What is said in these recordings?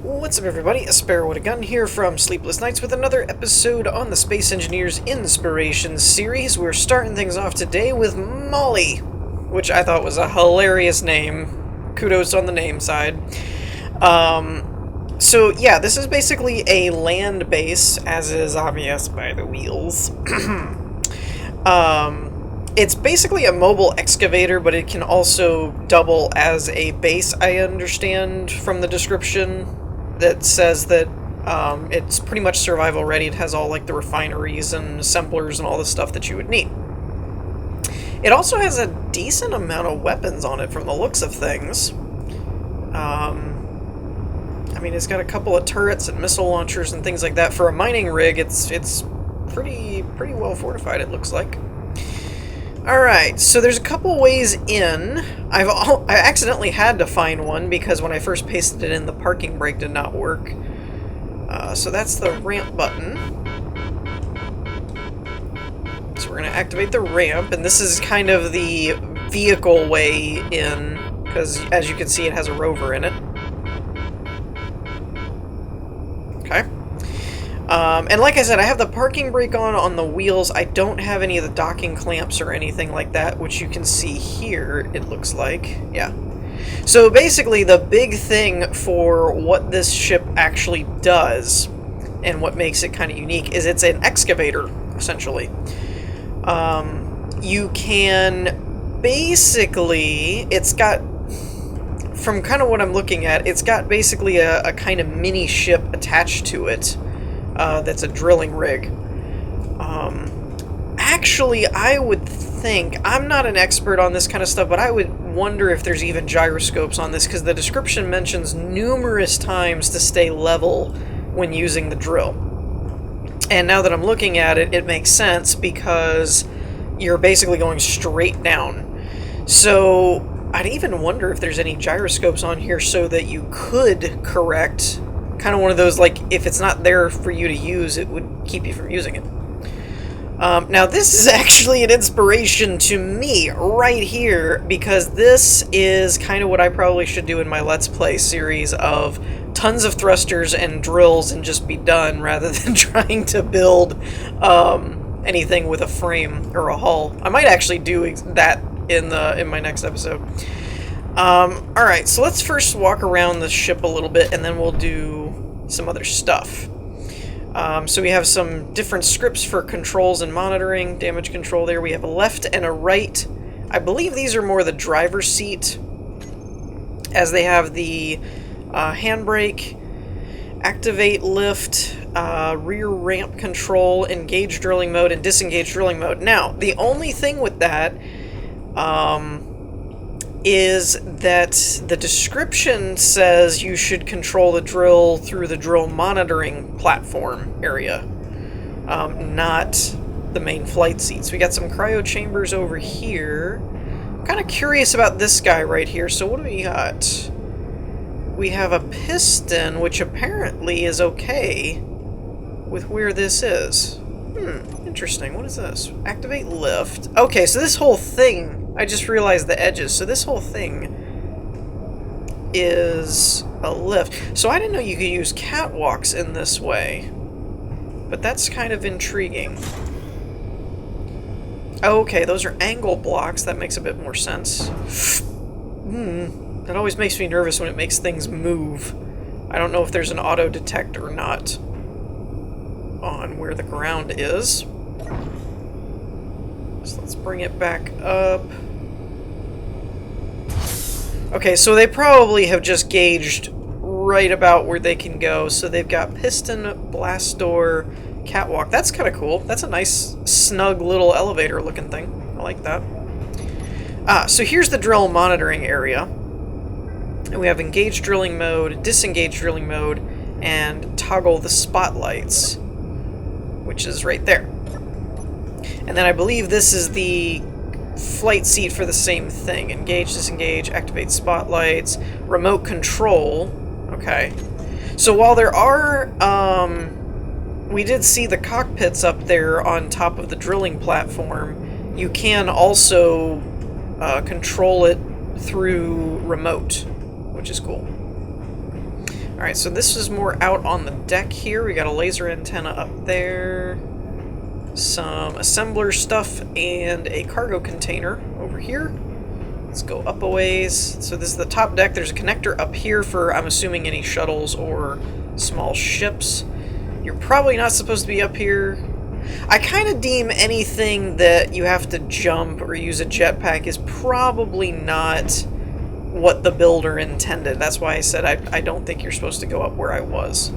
What's up, everybody? A Sparrow with a Gun here from Sleepless Nights with another episode on the Space Engineers Inspiration series. We're starting things off today with Molly, which I thought was a hilarious name. Kudos on the name side. So yeah, this is basically a land base, as is obvious by the wheels. It's basically a mobile excavator, but it can also double as a base, I understand from the description that says that it's pretty much survival ready. It has all like the refineries and assemblers and all the stuff that you would need. It also has a decent amount of weapons on it from the looks of things. I mean, it's got a couple of turrets and missile launchers and things like that. For a mining rig, it's pretty well fortified, it looks like. Alright, so there's a couple ways in. I accidentally had to find one because when I first pasted it in, the parking brake did not work. So that's the ramp button. So we're going to activate the ramp, and this is kind of the vehicle way in, because as you can see, it has a rover in it. Okay. And like I said, I have the parking brake on the wheels. I don't have any of the docking clamps or anything like that, which you can see here, it looks like. Yeah. So basically, the big thing for what this ship actually does, and what makes it kind of unique, is it's an excavator, essentially. You can basically, it's got, from kind of what I'm looking at, it's got basically a kind of mini ship attached to it. That's a drilling rig. Actually, I would think, I'm not an expert on this kind of stuff, but I would wonder if there's even gyroscopes on this, because the description mentions numerous times to stay level when using the drill. And now that I'm looking at it, it makes sense, because you're basically going straight down. So I'd even wonder if there's any gyroscopes on here so that you could correct. Kind of one of those, like, if it's not there for you to use, it would keep you from using it. Now, this is actually an inspiration to me right here, because this is kind of what I probably should do in my Let's Play series of tons of thrusters and drills and just be done, rather than trying to build anything with a frame or a hull. I might actually do that in my next episode. Alright, so let's first walk around the ship a little bit, and then we'll do some other stuff. So we have some different scripts for controls and monitoring, damage control there. We have a left and a right. I believe these are more the driver's seat, as they have the handbrake, activate lift, rear ramp control, engage drilling mode, and disengage drilling mode. Now, the only thing with that is that the description says you should control the drill through the drill monitoring platform area, not the main flight seats. We got some cryo chambers over here. I'm kind of curious about this guy right here. So what do we got? We have a piston, which apparently is okay with where this is. Interesting. What is this? Activate lift. Okay, so this whole thing, I just realized the edges. So this whole thing is a lift. So I didn't know you could use catwalks in this way. But that's kind of intriguing. Okay, those are angle blocks. That makes a bit more sense. That always makes me nervous when it makes things move. I don't know if there's an auto detect or not on where the ground is. So let's bring it back up. Okay, so they probably have just gauged right about where they can go. So they've got piston, blast door, catwalk. That's kind of cool. That's a nice, snug little elevator looking thing. I like that. So here's the drill monitoring area. And we have engage drilling mode, disengage drilling mode, and toggle the spotlights, which is right there. And then I believe this is the flight seat for the same thing. Engage, disengage, activate spotlights, remote control. Okay. So while there are, we did see the cockpits up there on top of the drilling platform, you can also control it through remote, which is cool. Alright, so this is more out on the deck here. We got a laser antenna up there, some assembler stuff, and a cargo container over here. Let's go up a ways. So this is the top deck. There's a connector up here for, I'm assuming, any shuttles or small ships. You're probably not supposed to be up here. I kind of deem anything that you have to jump or use a jetpack is probably not what the builder intended. That's why I said I don't think you're supposed to go up where I was.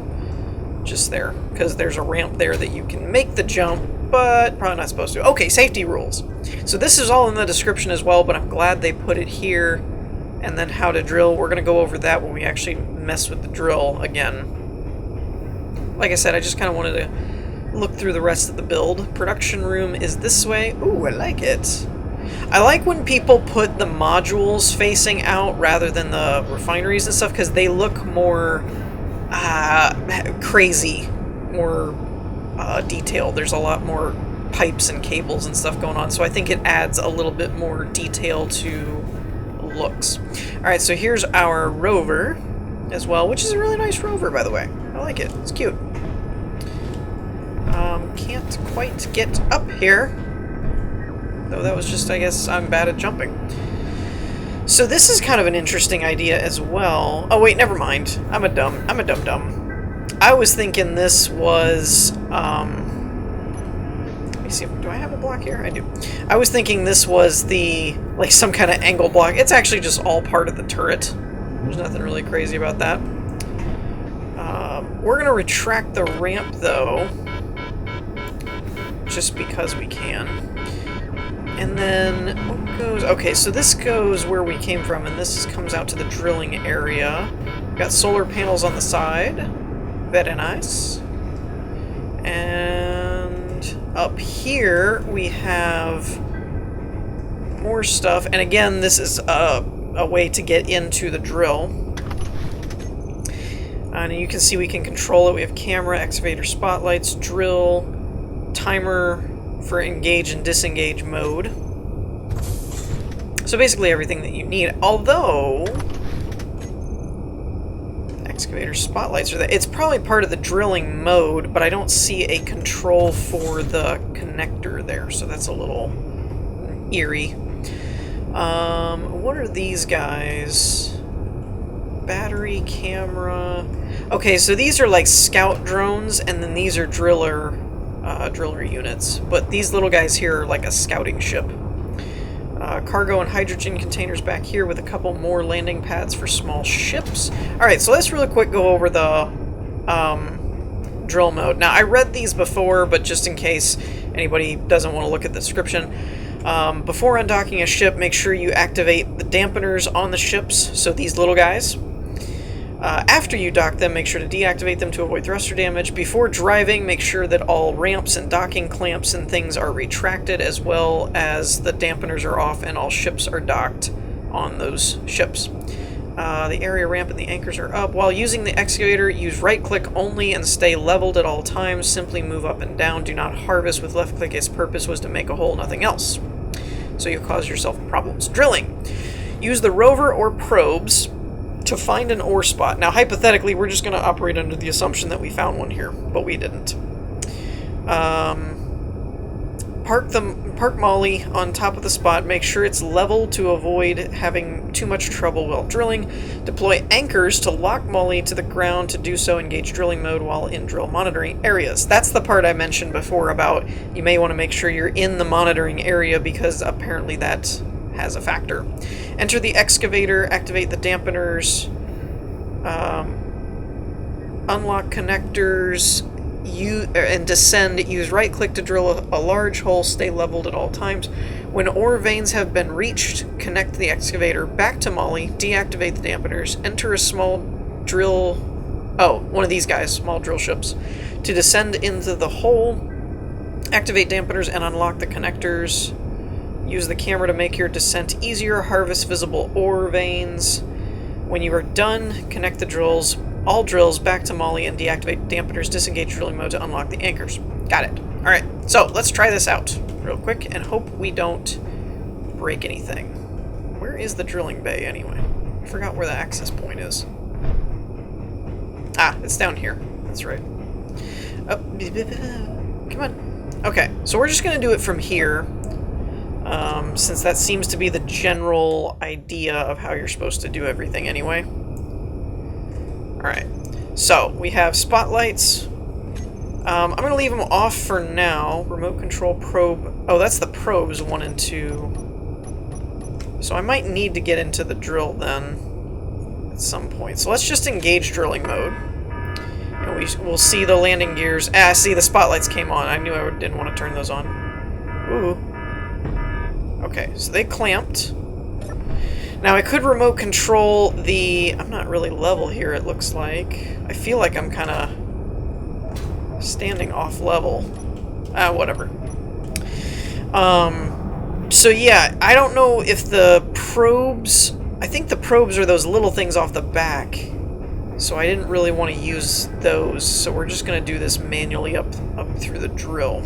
Just there. Because there's a ramp there that you can make the jump, but probably not supposed to. Okay, safety rules. So this is all in the description as well, but I'm glad they put it here. And then how to drill. We're going to go over that when we actually mess with the drill again. Like I said, I just kind of wanted to look through the rest of the build. Production room is this way. Ooh, I like it. I like when people put the modules facing out rather than the refineries and stuff, because they look more crazy, more detailed. There's a lot more pipes and cables and stuff going on, so I think it adds a little bit more detail to looks. Alright, so here's our rover as well, which is a really nice rover, by the way. I like it. It's cute. Can't quite get up here. Though that was just, I guess, I'm bad at jumping. So this is kind of an interesting idea as well. Oh wait, never mind. I'm a dum-dum. I was thinking this was, let me see, do I have a block here? I do. I was thinking this was the, like, some kind of angle block. It's actually just all part of the turret. There's nothing really crazy about that. We're gonna retract the ramp, though, just because we can. And then, what goes... Okay, so this goes where we came from, and this comes out to the drilling area. We've got solar panels on the side. Very nice. And up here, we have more stuff. And again, this is a way to get into the drill. And you can see we can control it. We have camera, excavator spotlights, drill, timer for engage and disengage mode. So basically everything that you need. Although excavator spotlights are there. It's probably part of the drilling mode, but I don't see a control for the connector there, so that's a little eerie. What are these guys? Battery, camera. Okay, so these are like scout drones, and then these are driller units. But these little guys here are like a scouting ship. Cargo and hydrogen containers back here with a couple more landing pads for small ships. Alright, so let's really quick go over the drill mode. Now, I read these before, but just in case anybody doesn't want to look at the description, before undocking a ship, make sure you activate the dampeners on the ships, so these little guys. After you dock them, make sure to deactivate them to avoid thruster damage. Before driving, make sure that all ramps and docking clamps and things are retracted, as well as the dampeners are off and all ships are docked on those ships. The area ramp and the anchors are up. While using the excavator, use right-click only and stay leveled at all times. Simply move up and down. Do not harvest with left-click. Its purpose was to make a hole, nothing else. So you'll cause yourself problems. Drilling. Use the rover or probes to find an ore spot. Now, hypothetically, we're just going to operate under the assumption that we found one here, but we didn't. Park Molly on top of the spot. Make sure it's level to avoid having too much trouble while drilling. Deploy anchors to lock Molly to the ground. To do so, engage drilling mode while in drill monitoring areas. That's the part I mentioned before about you may want to make sure you're in the monitoring area, because apparently that has a factor. Enter the excavator, activate the dampeners, unlock connectors, and descend. Use right click to drill a large hole, stay leveled at all times. When ore veins have been reached, connect the excavator back to Molly, deactivate the dampeners, enter a small drill, one of these guys, small drill ships, to descend into the hole, activate dampeners and unlock the connectors. Use the camera to make your descent easier. Harvest visible ore veins. When you are done, connect the drills, all drills back to Molly, and deactivate dampeners. Disengage drilling mode to unlock the anchors. Got it. Alright, so let's try this out real quick and hope we don't break anything. Where is the drilling bay anyway? I forgot where the access point is. Ah, it's down here. That's right. Oh, come on. Okay, so we're just going to do it from here, since that seems to be the general idea of how you're supposed to do everything anyway. Alright, so we have spotlights. I'm going to leave them off for now. Remote control probe. Oh, that's the probes 1 and 2. So I might need to get into the drill then at some point. So let's just engage drilling mode. And we'll see the landing gears. Ah, see, the spotlights came on. I knew I didn't want to turn those on. Ooh. Okay, so they clamped. Now I could remote control the... I'm not really level here, it looks like. I feel like I'm kind of standing off level. Ah, whatever. So yeah, I don't know if the probes... I think the probes are those little things off the back. So I didn't really want to use those, so we're just going to do this manually up through the drill.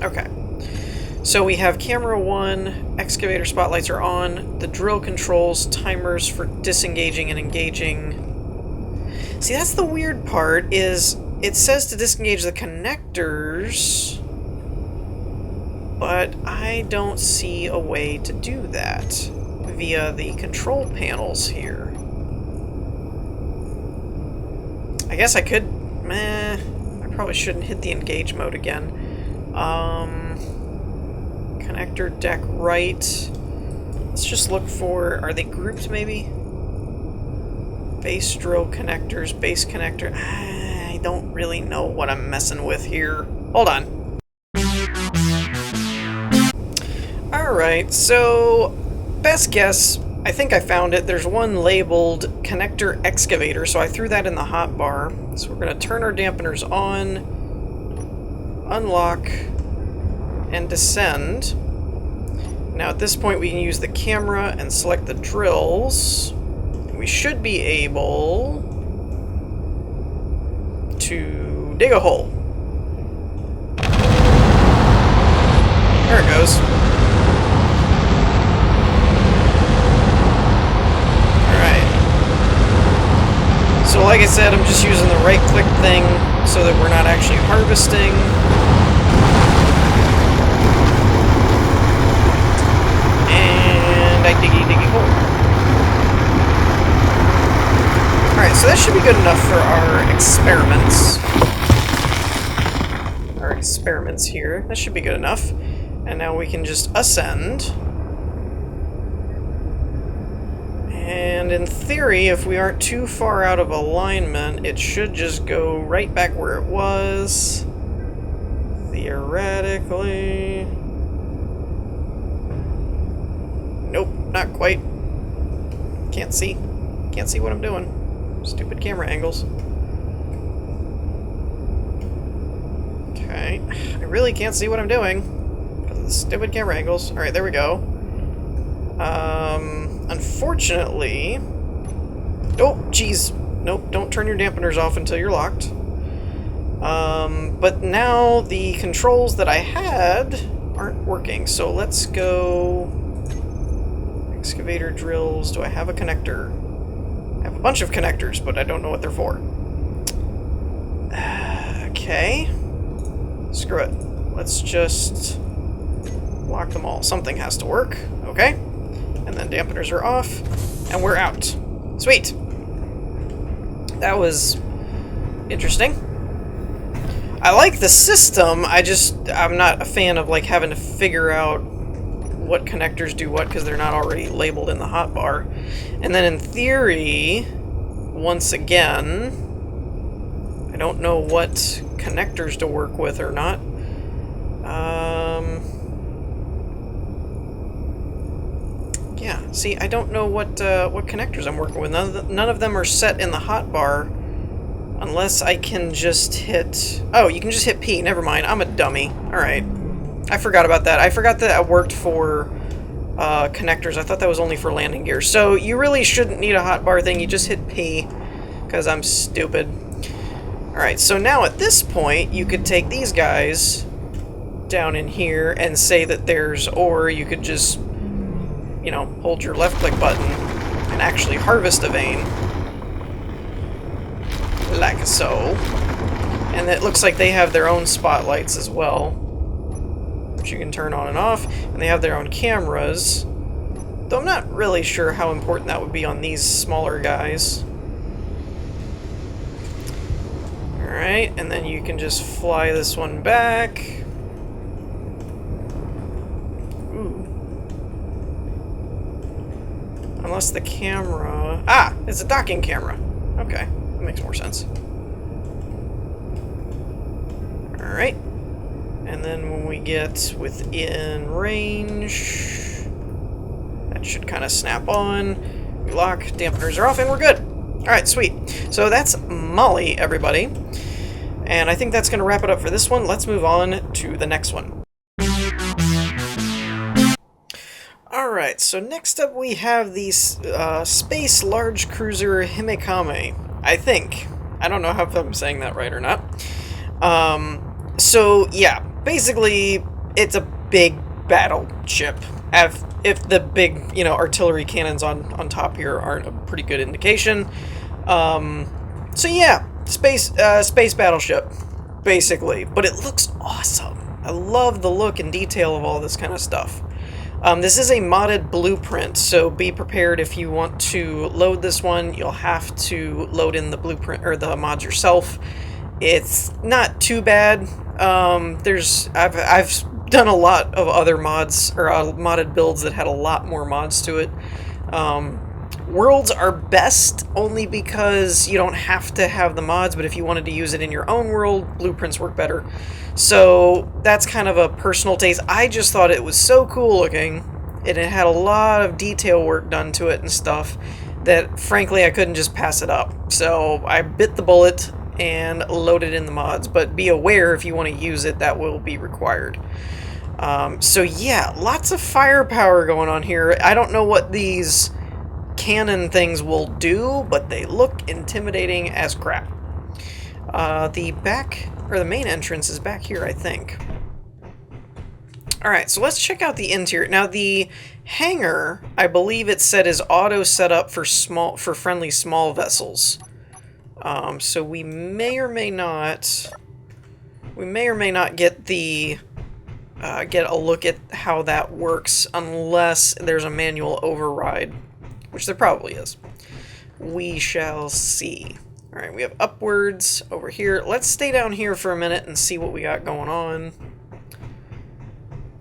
Okay. So we have camera 1, excavator spotlights are on, the drill controls timers for disengaging and engaging. See, that's the weird part, is it says to disengage the connectors, but I don't see a way to do that via the control panels here. I guess I could... I probably shouldn't hit the engage mode again. Connector deck right. Let's just look for... Are they grouped, maybe? Base drill connectors, base connector... I don't really know what I'm messing with here. Hold on. Alright, so... best guess, I think I found it. There's one labeled connector excavator, so I threw that in the hotbar. So we're going to turn our dampeners on, unlock, and descend. Now at this point we can use the camera and select the drills. We should be able to dig a hole. There it goes. So like I said, I'm just using the right-click thing so that we're not actually harvesting. And I diggy hole. Alright, so that should be good enough for our experiments. Our experiments here. That should be good enough. And now we can just ascend. And in theory, if we aren't too far out of alignment, it should just go right back where it was. Theoretically. Nope, not quite. Can't see. Can't see what I'm doing. Stupid camera angles. Okay. I really can't see what I'm doing because of the stupid camera angles. Alright, there we go. Unfortunately... Oh, jeez. Nope, don't turn your dampeners off until you're locked. But now the controls that I had aren't working, so let's go... Excavator drills. Do I have a connector? I have a bunch of connectors, but I don't know what they're for. Okay. Screw it. Let's just lock them all. Something has to work. Okay. And then dampeners are off, and we're out. Sweet. That was interesting. I like the system, I'm not a fan of, like, having to figure out what connectors do what, because they're not already labeled in the hotbar. And then in theory, once again, I don't know what connectors to work with or not. Yeah, see, I don't know what connectors I'm working with. None of them are set in the hotbar, unless I can just hit... Oh, you can just hit P. Never mind, I'm a dummy. Alright. I forgot about that. I forgot that it worked for connectors. I thought that was only for landing gears. So you really shouldn't need a hotbar thing. You just hit P, because I'm stupid. Alright, so now at this point, you could take these guys down in here and say that there's ore. You could just... you know, hold your left-click button and actually harvest a vein. like so. And it looks like they have their own spotlights as well, which you can turn on and off, and they have their own cameras. Though I'm not really sure how important that would be on these smaller guys. Alright, and then you can just fly this one back. Ooh. Unless the camera... Ah! It's a docking camera. Okay, that makes more sense. Alright. And then when we get within range... That should kind of snap on. We lock, dampeners are off, and we're good. Alright, sweet. So that's Molly, everybody. And I think that's going to wrap it up for this one. Let's move on to the next one. Alright, so next up we have the Space Large Cruiser HIMEKAMI. I think. I don't know if I'm saying that right or not. So, yeah. Basically, it's a big battleship. If the big, artillery cannons on top here aren't a pretty good indication. So yeah, space battleship, basically. But it looks awesome. I love the look and detail of all this kind of stuff. This is a modded blueprint, so be prepared if you want to load this one. You'll have to load in the blueprint or the mods yourself. It's not too bad. I've done a lot of other mods, or modded builds that had a lot more mods to it. Worlds are best only because you don't have to have the mods, but if you wanted to use it in your own world, blueprints work better. So that's kind of a personal taste. I just thought it was so cool looking, and it had a lot of detail work done to it and stuff that, frankly, I couldn't just pass it up. So I bit the bullet and loaded in the mods, but be aware if you want to use it, that will be required. So yeah, lots of firepower going on here. I don't know what these cannon things will do, but they look intimidating as crap. The main entrance is back here, I think. Alright, so let's check out the interior. Now, the hangar, I believe it said, is auto set up for friendly small vessels. So we may or may not get get a look at how that works, unless there's a manual override, which there probably is. We shall see. Alright, we have upwards over here. Let's stay down here for a minute and see what we got going on.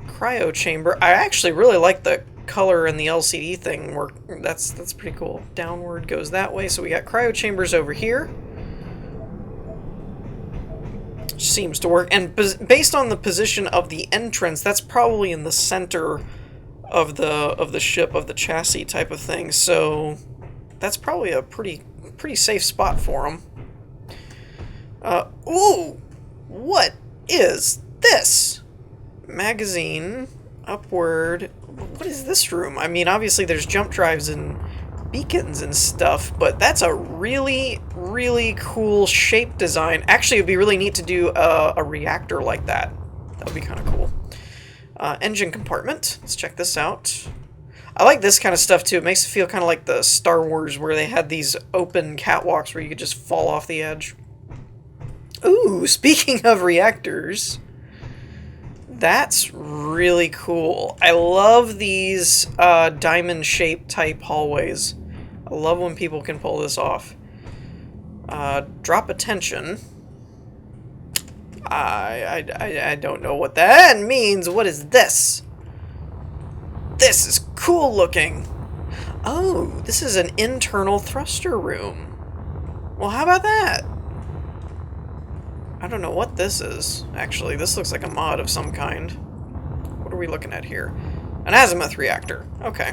Cryo chamber. I actually really like the color and the LCD thing work. That's pretty cool. Downward goes that way. So we got cryo chambers over here. Seems to work. And based on the position of the entrance, that's probably in the center of the ship, of the chassis type of thing. So that's probably a pretty safe spot for them. Ooh! What is this? Magazine, upward. What is this room? I mean, obviously there's jump drives and beacons and stuff, but that's a really cool shape design. Actually, it'd be really neat to do a reactor like that. That would be kind of cool. Engine compartment. Let's check this out. I like this kind of stuff too. It makes it feel kind of like the Star Wars, where they had these open catwalks where you could just fall off the edge. Ooh, speaking of reactors, that's really cool. I love these diamond-shaped type hallways. I love when people can pull this off. Drop attention. I don't know what that means. What is this? This is cool looking. Oh, this is an internal thruster room. Well, how about that? I don't know what this is, actually. This looks like a mod of some kind. What are we looking at here? An azimuth reactor. Okay.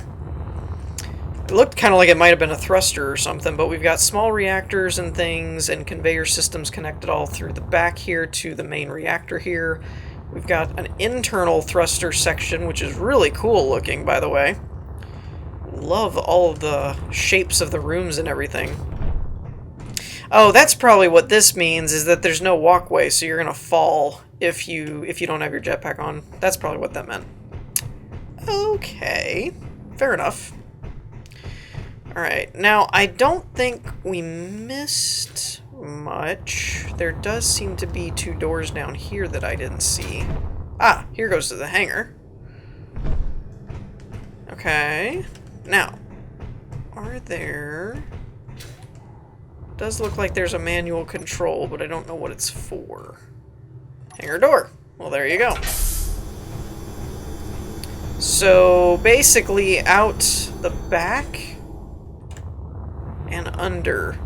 It looked kind of like it might have been a thruster or something, but we've got small reactors and things and conveyor systems connected all through the back here to the main reactor here. We've got an internal thruster section, which is really cool looking, by the way. Love all of the shapes of the rooms and everything. Oh, that's probably what this means, is that there's no walkway, so you're gonna fall if you don't have your jetpack on. That's probably what that meant. Okay, fair enough. Alright, now I don't think we missed much. There does seem to be 2 doors down here that I didn't see. Ah, here goes to the hangar. Okay. Now, are there... Does look like there's a manual control, but I don't know what it's for. Hangar door. Well, there you go. So, basically, out the back and under.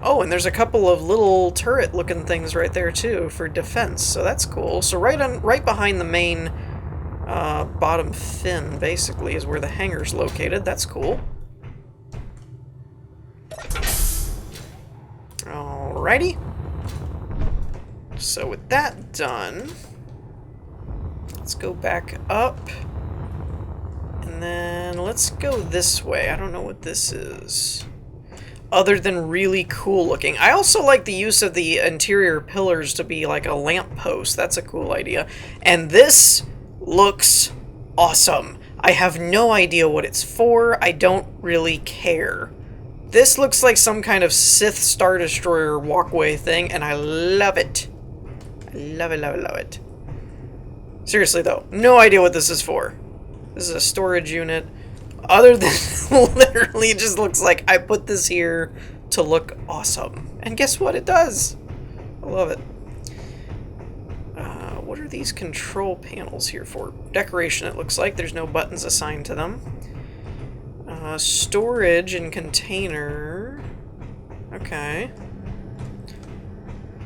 Oh, and there's a couple of little turret-looking things right there, too, for defense, so that's cool. So right behind the main bottom fin, basically, is where the hangar's located. That's cool. Alrighty. So with that done, let's go back up. And then let's go this way. I don't know what this is, other than really cool looking. I also like the use of the interior pillars to be like a lamppost. That's a cool idea. And this looks awesome. I have no idea what it's for. I don't really care. This looks like some kind of Sith Star Destroyer walkway thing, and I love it. I love it, love it, love it. Seriously though, no idea what this is for. This is a storage unit. Other than literally it just looks like I put this here to look awesome. And guess what? It does. I love it. What are these control panels here for? Decoration, it looks like. There's no buttons assigned to them. Storage and container. Okay.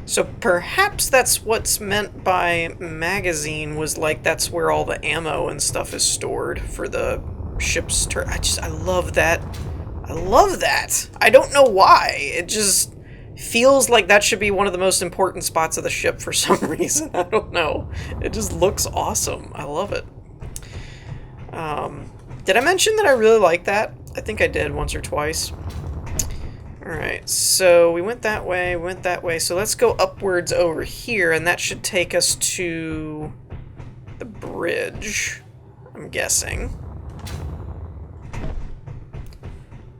So perhaps that's what's meant by magazine, was like that's where all the ammo and stuff is stored for the ship's I love that. I love that. I don't know why. It just feels like that should be one of the most important spots of the ship for some reason. I don't know. It just looks awesome. I love it. Did I mention that I really like that? I think I did once or twice. Alright, so we went that way, so let's go upwards over here, and that should take us to the bridge, I'm guessing.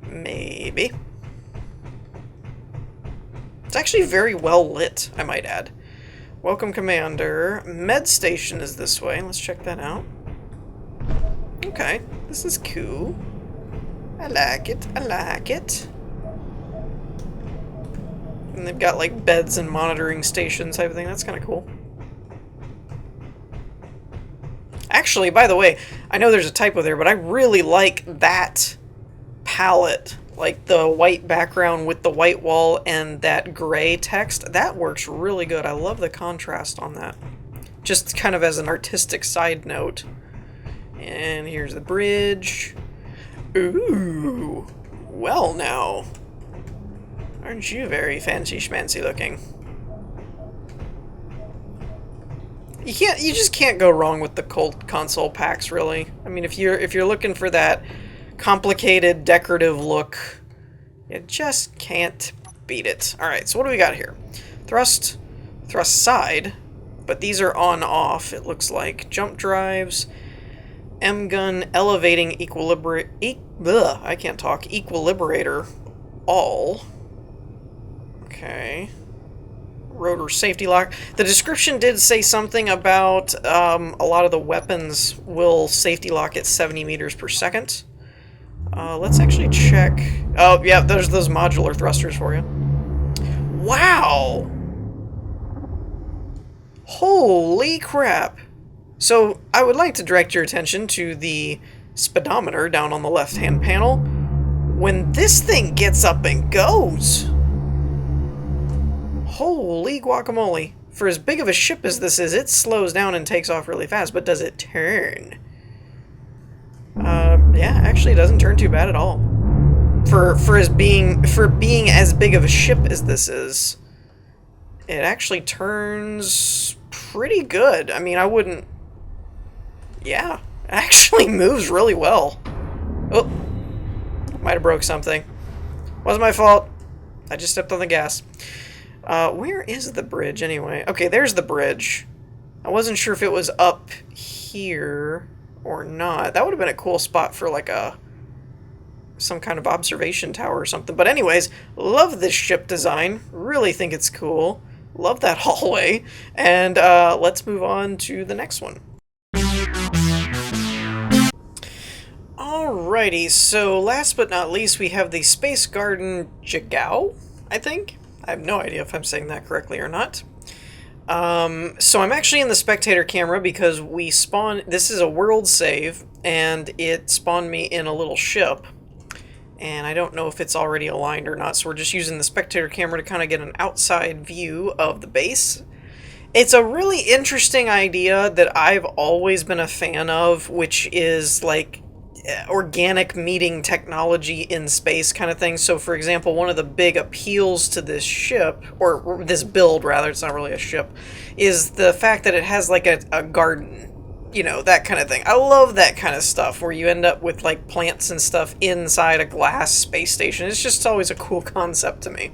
Maybe. It's actually very well lit, I might add. Welcome, Commander. Med station is this way. Let's check that out. Okay, this is cool. I like it. I like it. And they've got like beds and monitoring stations type of thing. That's kind of cool. Actually, by the way, I know there's a typo there, but I really like that palette. Like the white background with the white wall and that gray text. That works really good. I love the contrast on that. Just kind of as an artistic side note. And here's the bridge. Ooh. Well now. Aren't you very fancy schmancy looking? You just can't go wrong with the console packs, really. I mean, if you're looking for that complicated decorative look, you just can't beat it. Alright, so what do we got here? Thrust side, but these are on off, it looks like. Jump drives, M-gun, elevating I can't talk. Equilibrator, all. Okay. Rotor safety lock. The description did say something about a lot of the weapons will safety lock at 70 meters per second. Let's actually check. Oh, yeah, there's those modular thrusters for you. Wow! Holy crap! So, I would like to direct your attention to the speedometer down on the left-hand panel. When this thing gets up and goes... Holy guacamole. For as big of a ship as this is, it slows down and takes off really fast, but does it turn? Yeah, actually it doesn't turn too bad at all. For being as big of a ship as this is, it actually turns pretty good. I mean, I wouldn't... Yeah, it actually moves really well. Oh, might have broke something. Wasn't my fault. I just stepped on the gas. Where is the bridge anyway? Okay, there's the bridge. I wasn't sure if it was up here or not. That would have been a cool spot for like a some kind of observation tower or something. But anyways, love this ship design. Really think it's cool. Love that hallway. And let's move on to the next one. Alrighty, so last but not least, we have the Space Garden Jagow, I think? I have no idea if I'm saying that correctly or not. So I'm actually in the spectator camera because we spawn. This is a world save, and it spawned me in a little ship. And I don't know if it's already aligned or not, so we're just using the spectator camera to kind of get an outside view of the base. It's a really interesting idea that I've always been a fan of, which is like organic meeting technology in space kind of thing. So for example, one of the big appeals to this ship, or this build rather, it's not really a ship, is the fact that it has like a garden, you know, that kind of thing. I love that kind of stuff where you end up with like plants and stuff inside a glass space station. It's just always a cool concept to me.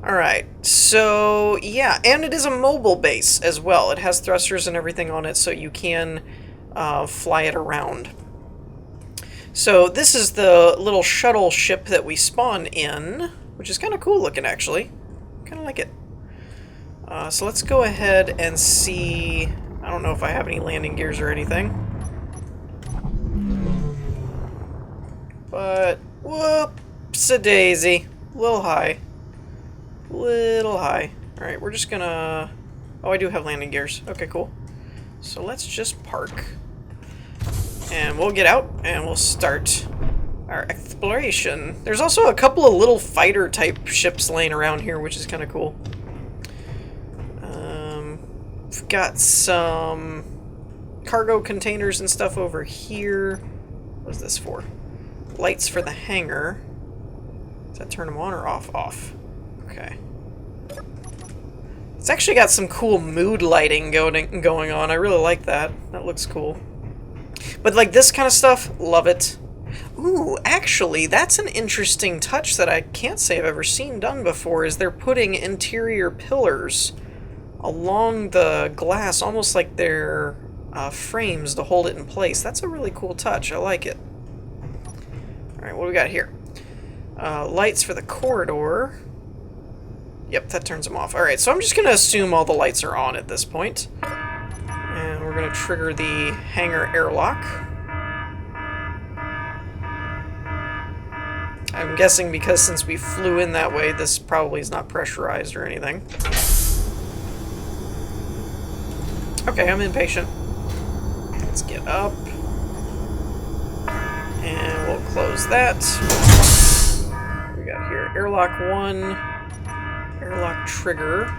Alright, so yeah, and it is a mobile base as well. It has thrusters and everything on it, so you can fly it around. So this is the little shuttle ship that we spawn in, which is kind of cool looking actually. Kind of like it. So let's go ahead and see. I don't know if I have any landing gears or anything. But whoops-a-daisy. Little high. Little high. Alright, we're just gonna... Oh, I do have landing gears. Okay, cool. So let's just park. And we'll get out, and we'll start our exploration. There's also a couple of little fighter-type ships laying around here, which is kind of cool. We've got some cargo containers and stuff over here. What is this for? Lights for the hangar. Does that turn them on or off? Off. Okay. It's actually got some cool mood lighting going on. I really like that. That looks cool. But like this kind of stuff, love it. Ooh, actually, that's an interesting touch that I can't say I've ever seen done before, is they're putting interior pillars along the glass, almost like they're frames to hold it in place. That's a really cool touch. I like it. Alright, what do we got here? Lights for the corridor. Yep, that turns them off. Alright, so I'm just going to assume all the lights are on at this point. And we're going to trigger the hangar airlock. I'm guessing because since we flew in that way, this probably is not pressurized or anything. Okay, I'm impatient. Let's get up. And we'll close that. What we got here? Airlock 1. Airlock trigger.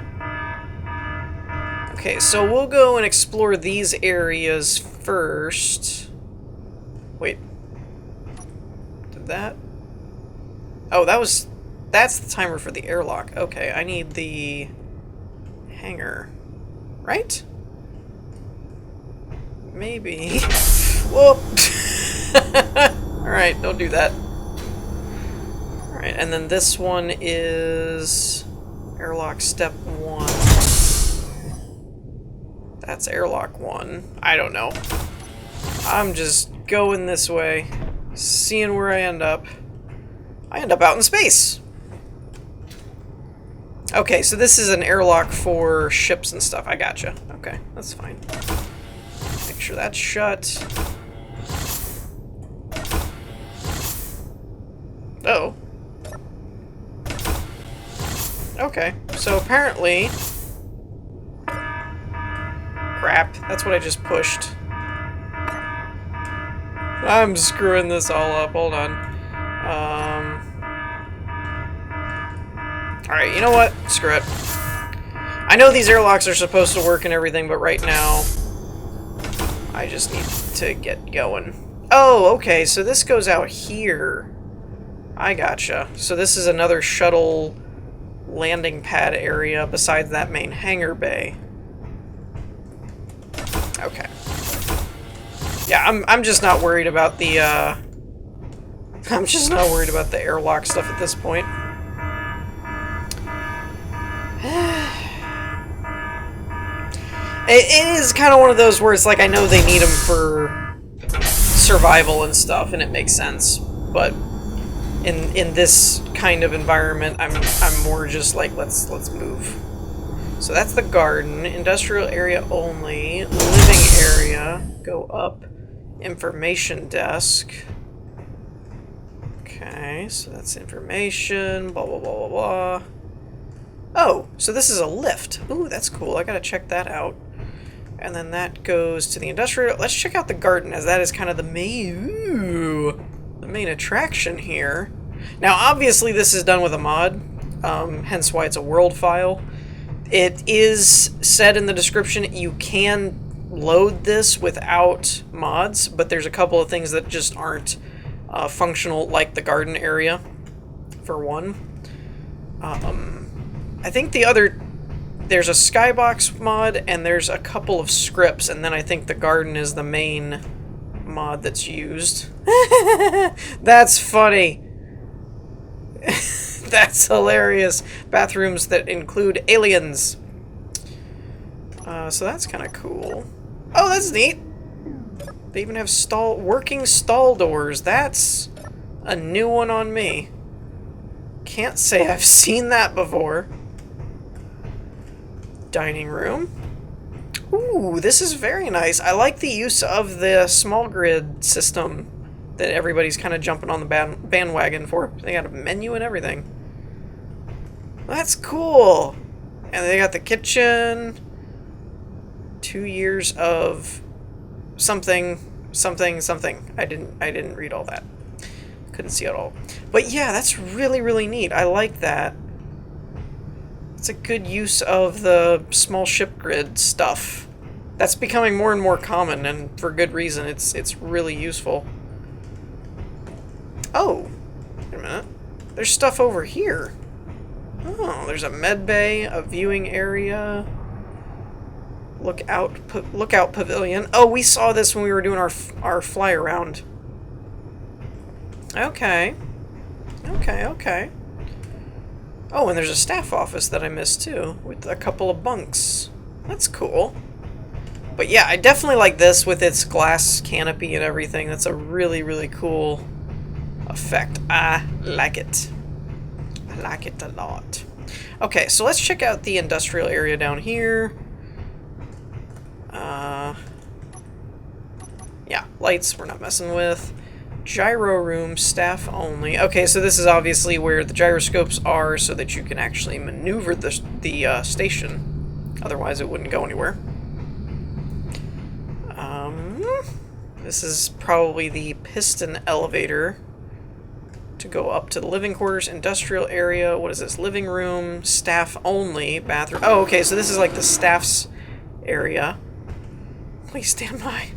Okay, so we'll go and explore these areas first. Wait. Did that? Oh, that's the timer for the airlock. Okay, I need the hangar. Right? Maybe. Whoop! Alright, don't do that. Alright, and then this one is airlock step 1. That's airlock 1. I don't know. I'm just going this way, seeing where I end up. I end up out in space. Okay, so this is an airlock for ships and stuff. I gotcha. Okay, that's fine. Make sure that's shut. Uh-oh. Okay, so apparently... Crap, that's what I just pushed. I'm screwing this all up, hold on. Alright, you know what? Screw it. I know these airlocks are supposed to work and everything, but right now... I just need to get going. Oh, okay, so this goes out here. I gotcha. So this is another shuttle landing pad area besides that main hangar bay. Okay. Yeah, I'm just not worried about the, I'm just not worried about the airlock stuff at this point. It is kind of one of those where it's like I know they need them for survival and stuff, and it makes sense. But in this kind of environment, I'm more just like, let's move. So that's the garden. Industrial area only. Living area. Go up. Information desk. Okay, so that's information. Blah, blah, blah, blah, blah. Oh, so this is a lift. Ooh, that's cool. I gotta check that out. And then that goes to the industrial. Let's check out the garden, as that is kind of the main attraction here. Now, obviously, this is done with a mod, hence why it's a world file. It is said in the description you can load this without mods, but there's a couple of things that just aren't functional, like the garden area, for one. I think there's a skybox mod, and there's a couple of scripts, and then I think the garden is the main mod that's used. That's funny. That's hilarious. Bathrooms that include aliens. So that's kind of cool. Oh, that's neat. They even have working stall doors. That's a new one on me. Can't say I've seen that before. Dining room. Ooh, this is very nice. I like the use of the small grid system that everybody's kind of jumping on the bandwagon for. They got a menu and everything. That's cool. And they got the kitchen. 2 years of something. I didn't read all that. Couldn't see it all. But yeah, that's really, really neat. I like that. It's a good use of the small ship grid stuff. That's becoming more and more common, and for good reason. It's really useful. Oh, wait a minute. There's stuff over here. Oh, there's a med bay, a viewing area, lookout pavilion. Oh, we saw this when we were doing our fly around. Okay. Okay. Oh, and there's a staff office that I missed too, with a couple of bunks. That's cool. But yeah, I definitely like this with its glass canopy and everything. That's a really, really cool effect. I like it. I like it a lot. Okay, so let's check out the industrial area down here. Yeah, lights we're not messing with. Gyro room, staff only. Okay, so this is obviously where the gyroscopes are so that you can actually maneuver the station. Otherwise it wouldn't go anywhere. This is probably the piston elevator to go up to the living quarters, industrial area. What is this? Living room, staff only, bathroom. Oh, okay, so this is like the staff's area. Please stand by.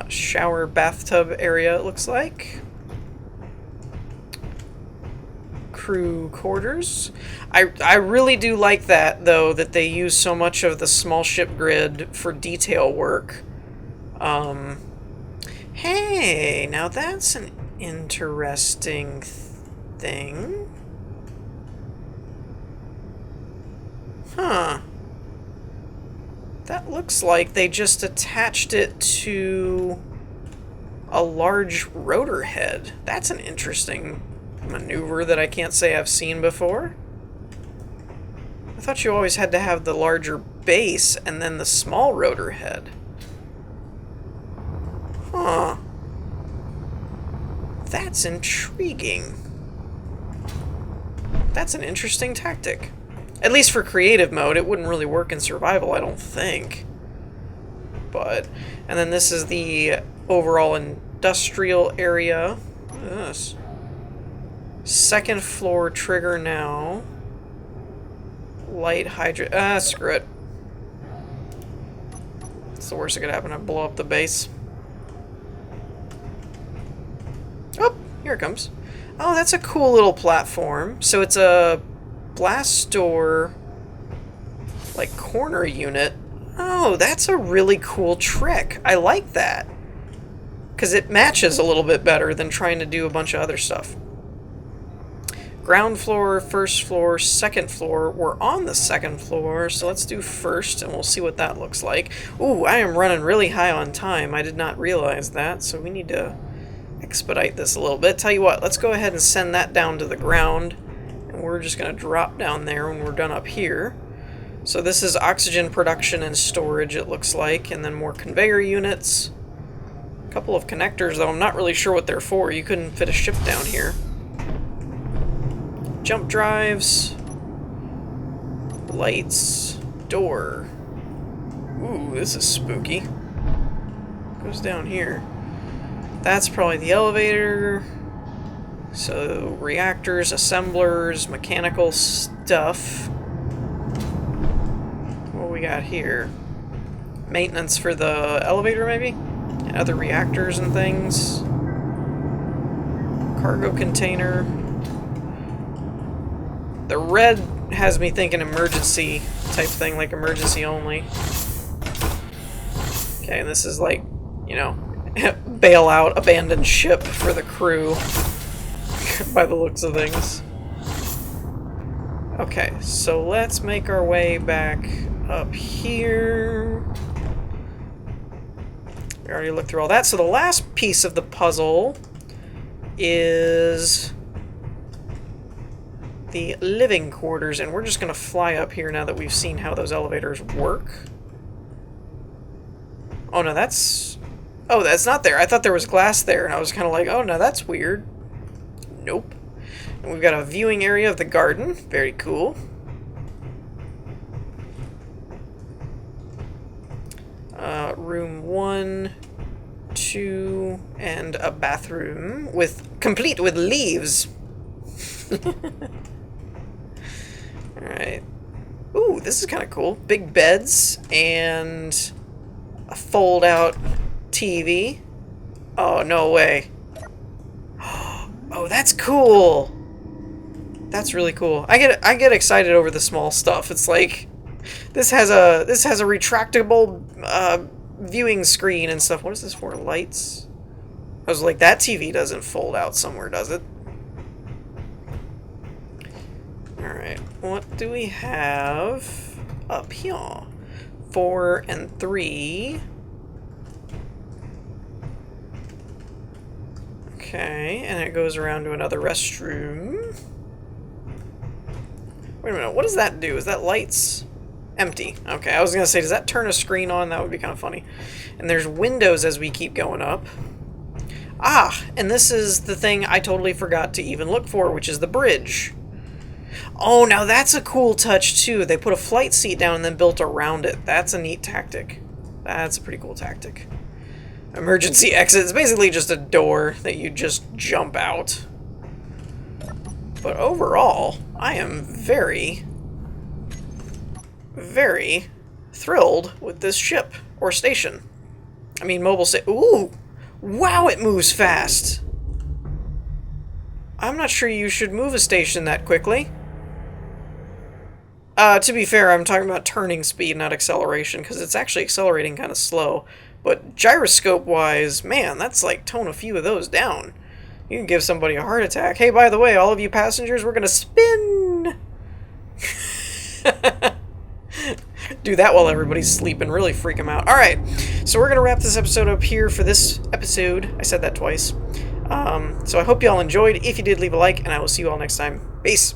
Shower, bathtub area, it looks like. Crew quarters. I really do like that, though, that they use so much of the small ship grid for detail work. Hey, now that's an interesting thing. Huh. That looks like they just attached it to a large rotor head. That's an interesting maneuver that I can't say I've seen before. I thought you always had to have the larger base and then the small rotor head. Huh. That's intriguing. That's an interesting tactic. At least for creative mode. It wouldn't really work in survival, I don't think. But, and then this is the overall industrial area. Yes. Second floor trigger now. Light hydrant. Screw it. It's the worst that could happen. I blow up the base. Oh, here it comes. Oh, that's a cool little platform. So it's a blast door, like, corner unit. Oh, that's a really cool trick. I like that. Because it matches a little bit better than trying to do a bunch of other stuff. Ground floor, first floor, second floor. We're on the second floor, so let's do first, and we'll see what that looks like. Ooh, I am running really high on time. I did not realize that, so we need to expedite this a little bit. Tell you what, let's go ahead and send that down to the ground. And we're just going to drop down there when we're done up here. So this is oxygen production and storage, it looks like, and then more conveyor units. A couple of connectors, though I'm not really sure what they're for. You couldn't fit a ship down here. Jump drives. Lights. Door. Ooh, this is spooky. Goes down here. That's probably the elevator. So, reactors, assemblers, mechanical stuff. What we got here? Maintenance for the elevator, maybe? And other reactors and things. Cargo container. The red has me thinking emergency type thing, like emergency only. Okay, and this is like, you know, bail out, abandoned ship for the crew, by the looks of things. Okay, so let's make our way back up here. We already looked through all that. So the last piece of the puzzle is the living quarters, and we're just going to fly up here now that we've seen how those elevators work. Oh, no, that's... Oh, that's not there. I thought there was glass there, and I was kind of like, oh, no, that's weird. Nope. And we've got a viewing area of the garden. Very cool. Room 1, 2, and a bathroom complete with leaves. Alright. Ooh, this is kind of cool. Big beds and a fold-out TV. Oh, no way. Oh, that's cool. That's really cool. I get excited over the small stuff. It's like this has a retractable viewing screen and stuff. What is this for? Lights? I was like, that TV doesn't fold out somewhere, does it? Alright, what do we have up here? 4 and 3. Okay, and it goes around to another restroom. Wait a minute, what does that do? Is that lights? Empty. Okay, I was going to say, does that turn a screen on? That would be kind of funny. And there's windows as we keep going up. Ah, and this is the thing I totally forgot to even look for, which is the bridge. Oh, now that's a cool touch, too. They put a flight seat down and then built around it. That's a neat tactic. That's a pretty cool tactic. Emergency exit. It's basically just a door that you just jump out. But overall, I am very, very thrilled with this ship. Or station. I mean, mobile station. Ooh! Wow, it moves fast! I'm not sure you should move a station that quickly. To be fair, I'm talking about turning speed, not acceleration, because it's actually accelerating kind of slow. But gyroscope-wise, man, that's like tone a few of those down. You can give somebody a heart attack. Hey, by the way, all of you passengers, we're gonna spin! Do that while everybody's sleeping, really freak them out. Alright, so we're gonna wrap this episode up here for this episode. I said that twice. So I hope you all enjoyed. If you did, leave a like, and I will see you all next time. Peace!